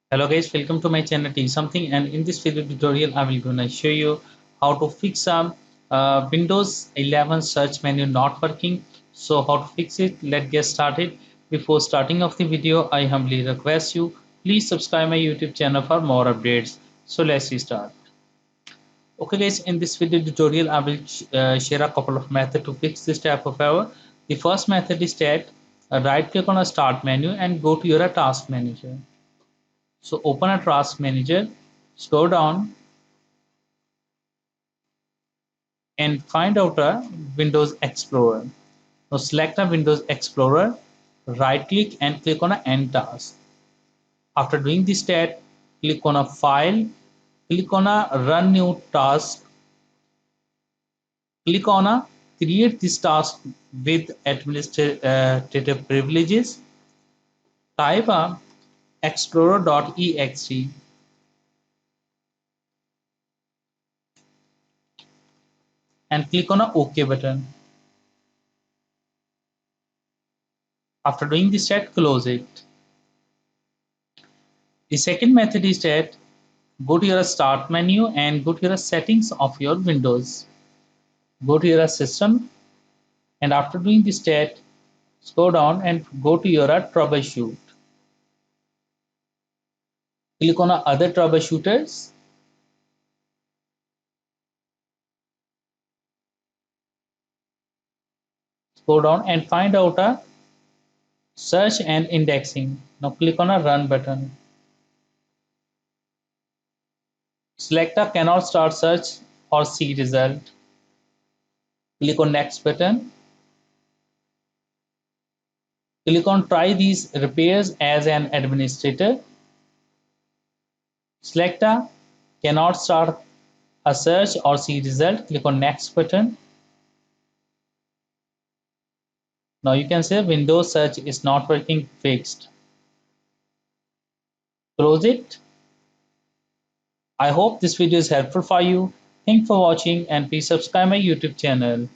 Hello guys, welcome to my channel T something, and in this video tutorial I will gonna show you how to fix some Windows 11 search menu not working. So how to fix it? Let's get started. Before starting of the video, I humbly request you please subscribe my YouTube channel for more updates. So let's start. Okay guys, in this video tutorial I will share a couple of methods to fix this type of error. The first method is that right click on a start menu and go to your task manager. So open a task manager, scroll down and find out a Windows Explorer. Now select a Windows Explorer, right click and click on a end task. After doing this step, click on a file, click on a run new task, click on a create this task with administrative privileges, type a explorer.exe and click on a OK button. After doing this step, close it. The second method is that go to your start menu and go to your settings of your Windows. Go to your system and after doing this step, scroll down and go to your troubleshoot. Click on other troubleshooters. Scroll down and find out a search and indexing. Now click on a run button. Select a cannot start search or see result. Click on next button. Click on try these repairs as an administrator. Select a cannot start a search or see result. Click on next button. Now you can say Windows search is not working, fixed. Close it. I hope this video is helpful for you. Thanks for watching and please subscribe my YouTube channel.